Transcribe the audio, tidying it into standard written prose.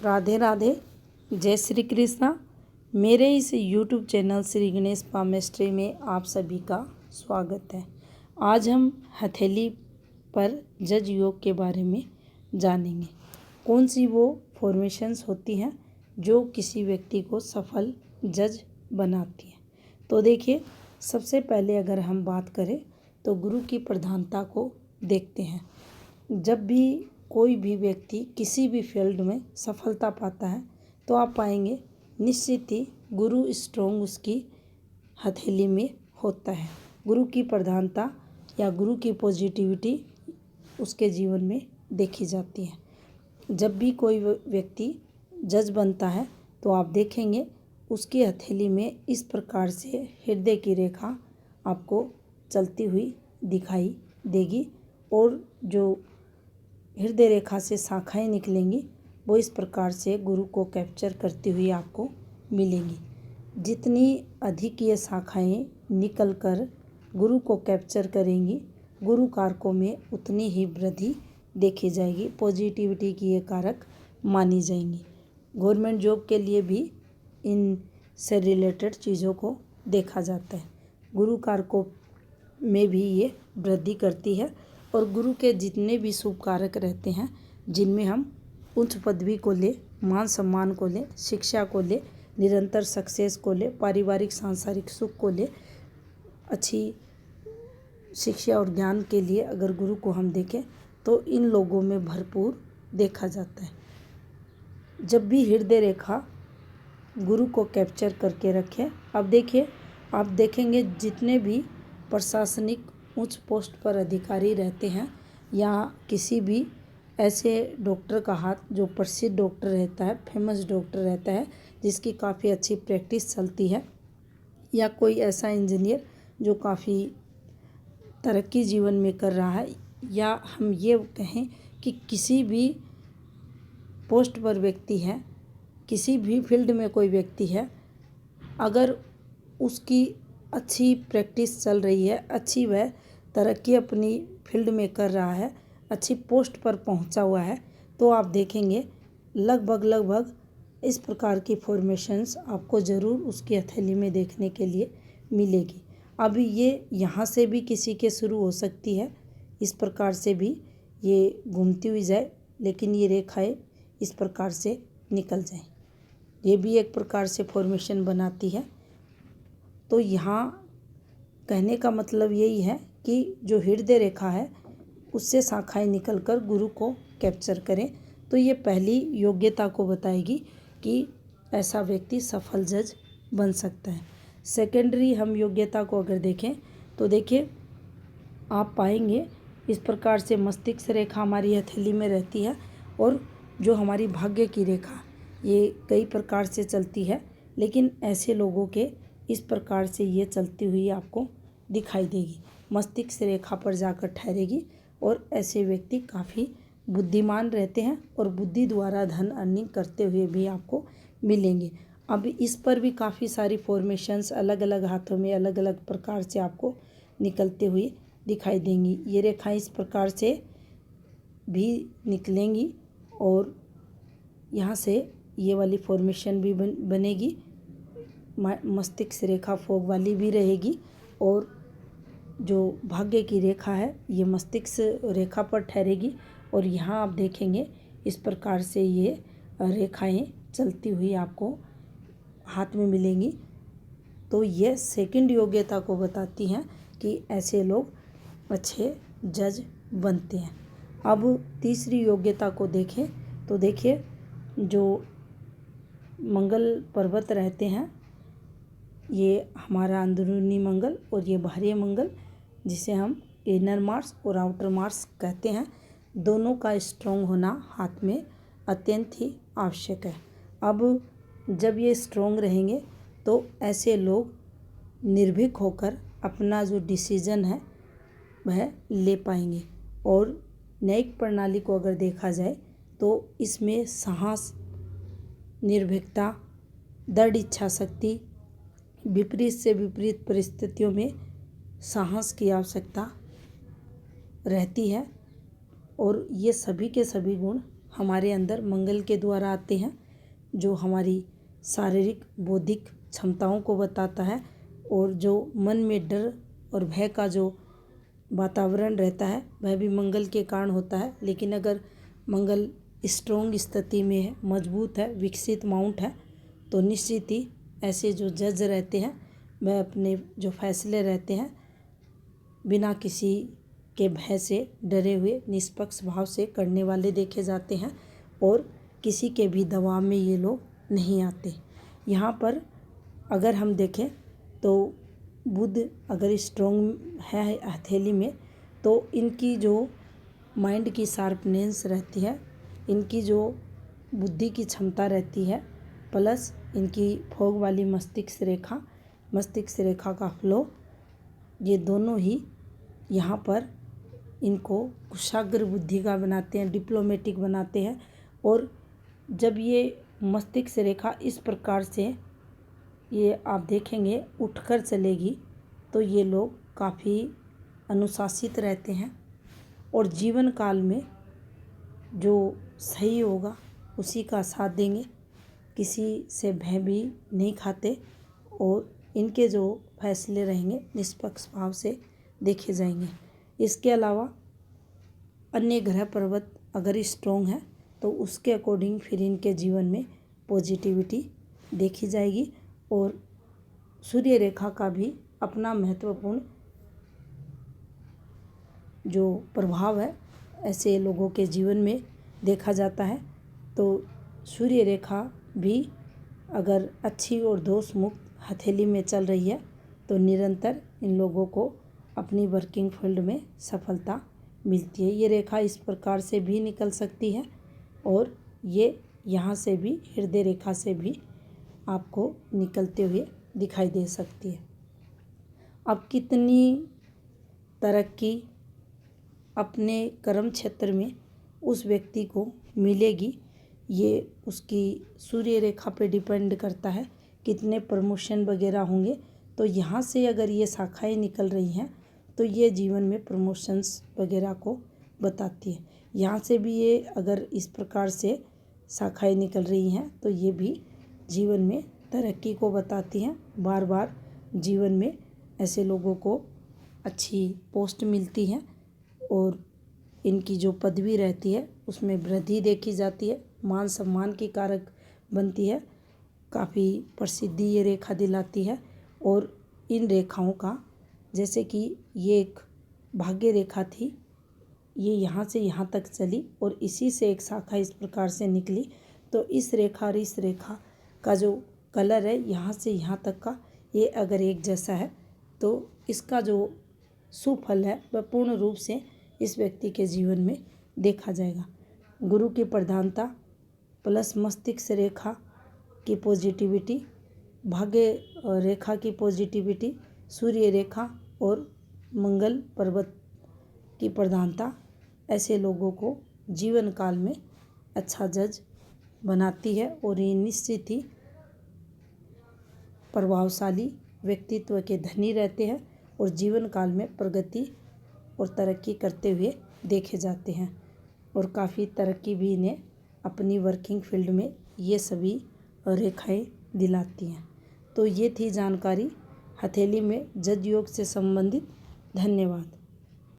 राधे राधे, जय श्री कृष्णा। मेरे इस YouTube channel Shri Ganesh palmistry में आप सभी का स्वागत है। आज हम हथेली पर जज योग के बारे में जानेंगे। कौन सी वो फॉर्मेशंस होती हैं जो किसी व्यक्ति को सफल जज बनाती हैं। तो देखिए, सबसे पहले अगर हम बात करें तो गुरु की प्रधानता को देखते हैं। जब भी कोई भी व्यक्ति किसी भी फील्ड में सफलता पाता है तो आप पाएंगे निश्चित ही गुरु स्ट्रोंग उसकी हथेली में होता है। गुरु की प्रधानता या गुरु की पॉजिटिविटी उसके जीवन में देखी जाती है। जब भी कोई व्यक्ति जज बनता है तो आप देखेंगे उसकी हथेली में इस प्रकार से हृदय की रेखा आपको चलती हुई दिखाई देगी और जो हृदय रेखा से शाखाएं निकलेंगी वो इस प्रकार से गुरु को कैप्चर करती हुई आपको मिलेंगी। जितनी अधिक ये शाखाएं निकलकर गुरु को कैप्चर करेंगी, गुरु कारकों में उतनी ही वृद्धि देखी जाएगी, पॉजिटिविटी की ये कारक मानी जाएंगी। गवर्नमेंट जॉब के लिए भी इन से रिलेटेड चीज़ों को देखा जाता है। गुरु कारकों में भी ये वृद्धि करती है और गुरु के जितने भी शुभ कारक रहते हैं जिनमें हम उच्च पदवी को ले, मान सम्मान को ले, शिक्षा को ले, निरंतर सक्सेस को ले, पारिवारिक सांसारिक सुख को ले, अच्छी शिक्षा और ज्ञान के लिए अगर गुरु को हम देखें तो इन लोगों में भरपूर देखा जाता है। जब भी हृदय रेखा गुरु को कैप्चर करके रखें, अब देखिए आप देखेंगे जितने भी प्रशासनिक उच्च पोस्ट पर अधिकारी रहते हैं या किसी भी ऐसे डॉक्टर का हाथ जो प्रसिद्ध डॉक्टर रहता है, फेमस डॉक्टर रहता है जिसकी काफ़ी अच्छी प्रैक्टिस चलती है, या कोई ऐसा इंजीनियर जो काफ़ी तरक्की जीवन में कर रहा है, या हम ये कहें कि किसी भी पोस्ट पर व्यक्ति है, किसी भी फील्ड में कोई व्यक्ति है, अगर उसकी अच्छी प्रैक्टिस चल रही है, अच्छी वह तरक्की अपनी फील्ड में कर रहा है, अच्छी पोस्ट पर पहुंचा हुआ है, तो आप देखेंगे लगभग इस प्रकार की फॉर्मेशंस आपको ज़रूर उसकी हथेली में देखने के लिए मिलेगी। अभी ये यहाँ से भी किसी के शुरू हो सकती है, इस प्रकार से भी ये घूमती हुई जाए, लेकिन ये रेखाएं इस प्रकार से निकल जाएं, ये भी एक प्रकार से फॉर्मेशन बनाती है। तो यहाँ कहने का मतलब यही है कि जो हृदय रेखा है उससे शाखाएं निकलकर गुरु को कैप्चर करें तो ये पहली योग्यता को बताएगी कि ऐसा व्यक्ति सफल जज बन सकता है। सेकेंडरी हम योग्यता को अगर देखें तो देखिए आप पाएंगे इस प्रकार से मस्तिष्क रेखा हमारी हथेली में रहती है और जो हमारी भाग्य की रेखा ये कई प्रकार से चलती है, लेकिन ऐसे लोगों के इस प्रकार से ये चलती हुई आपको दिखाई देगी, मस्तिष्क रेखा पर जाकर ठहरेगी और ऐसे व्यक्ति काफ़ी बुद्धिमान रहते हैं और बुद्धि द्वारा धन अर्निंग करते हुए भी आपको मिलेंगे। अब इस पर भी काफ़ी सारी फॉर्मेशंस अलग अलग हाथों में अलग अलग प्रकार से आपको निकलते हुए दिखाई देंगी। ये रेखाएं इस प्रकार से भी निकलेंगी और यहाँ से ये वाली फॉर्मेशन भी बनेगी, मस्तिष्क रेखा फोग वाली भी रहेगी और जो भाग्य की रेखा है ये मस्तिष्क रेखा पर ठहरेगी और यहाँ आप देखेंगे इस प्रकार से ये रेखाएं चलती हुई आपको हाथ में मिलेंगी। तो ये सेकंड योग्यता को बताती हैं कि ऐसे लोग अच्छे जज बनते हैं। अब तीसरी योग्यता को देखें तो देखिए जो मंगल पर्वत रहते हैं, ये हमारा अंदरूनी मंगल और ये बाहरी मंगल जिसे हम इनर मार्स और आउटर मार्स कहते हैं, दोनों का स्ट्रॉन्ग होना हाथ में अत्यंत ही आवश्यक है। अब जब ये स्ट्रॉन्ग रहेंगे तो ऐसे लोग निर्भीक होकर अपना जो डिसीजन है वह ले पाएंगे और न्यायिक प्रणाली को अगर देखा जाए तो इसमें साहस, निर्भीकता, दृढ़ इच्छा शक्ति, विपरीत से विपरीत परिस्थितियों में साहस की आवश्यकता रहती है और ये सभी के सभी गुण हमारे अंदर मंगल के द्वारा आते हैं, जो हमारी शारीरिक बौद्धिक क्षमताओं को बताता है। और जो मन में डर और भय का जो वातावरण रहता है वह भी मंगल के कारण होता है। लेकिन अगर मंगल स्ट्रॉन्ग स्थिति में है, मजबूत है, विकसित माउंट है, तो निश्चित ही ऐसे जो जज रहते हैं वह अपने जो फैसले रहते हैं बिना किसी के भय से डरे हुए निष्पक्ष भाव से करने वाले देखे जाते हैं और किसी के भी दबाव में ये लोग नहीं आते। यहाँ पर अगर हम देखें तो बुध अगर स्ट्रॉन्ग है हथेली में, तो इनकी जो माइंड की शार्पनेस रहती है, इनकी जो बुद्धि की क्षमता रहती है, प्लस इनकी फोग वाली मस्तिष्क रेखा का फ्लो, ये दोनों ही यहाँ पर इनको कुशाग्र बुद्धि का बनाते हैं, डिप्लोमेटिक बनाते हैं। और जब ये मस्तिष्क रेखा इस प्रकार से ये आप देखेंगे उठकर चलेगी, तो ये लोग काफ़ी अनुशासित रहते हैं और जीवन काल में जो सही होगा उसी का साथ देंगे, किसी से भय भी नहीं खाते और इनके जो फैसले रहेंगे निष्पक्ष भाव से देखे जाएंगे। इसके अलावा अन्य ग्रह पर्वत अगर स्ट्रॉन्ग है तो उसके अकॉर्डिंग फिर इनके जीवन में पॉजिटिविटी देखी जाएगी। और सूर्य रेखा का भी अपना महत्वपूर्ण जो प्रभाव है ऐसे लोगों के जीवन में देखा जाता है। तो सूर्य रेखा भी अगर अच्छी और दोष मुक्त हथेली में चल रही है तो निरंतर इन लोगों को अपनी वर्किंग फील्ड में सफलता मिलती है। ये रेखा इस प्रकार से भी निकल सकती है और ये यहाँ से भी हृदय रेखा से भी आपको निकलते हुए दिखाई दे सकती है। अब कितनी तरक्की अपने कर्म क्षेत्र में उस व्यक्ति को मिलेगी, ये उसकी सूर्य रेखा पे डिपेंड करता है, कितने प्रमोशन वगैरह होंगे। तो यहाँ से अगर ये शाखाएं निकल रही हैं तो ये जीवन में प्रमोशंस वगैरह को बताती है। यहाँ से भी ये अगर इस प्रकार से शाखाएं निकल रही हैं तो ये भी जीवन में तरक्की को बताती हैं। बार बार जीवन में ऐसे लोगों को अच्छी पोस्ट मिलती है और इनकी जो पदवी रहती है उसमें वृद्धि देखी जाती है, मान सम्मान की कारक बनती है, काफ़ी प्रसिद्धि ये रेखा दिलाती है। और इन रेखाओं का जैसे कि ये एक भाग्य रेखा थी, ये यहाँ से यहाँ तक चली और इसी से एक शाखा इस प्रकार से निकली। तो इस रेखा और इस रेखा का जो कलर है यहाँ से यहाँ तक का, ये अगर एक जैसा है तो इसका जो सुफल है वह पूर्ण रूप से इस व्यक्ति के जीवन में देखा जाएगा। गुरु की प्रधानता प्लस मस्तिष्क रेखा की पॉजिटिविटी, भाग्य रेखा की पॉजिटिविटी, सूर्य रेखा और मंगल पर्वत की प्रधानता ऐसे लोगों को जीवन काल में अच्छा जज बनाती है और ये निश्चित ही प्रभावशाली व्यक्तित्व के धनी रहते हैं और जीवन काल में प्रगति और तरक्की करते हुए देखे जाते हैं और काफ़ी तरक्की भी इन्हें अपनी वर्किंग फील्ड में ये सभी रेखाएं दिलाती हैं। तो ये थी जानकारी हथेली में जज योग से संबंधित। धन्यवाद।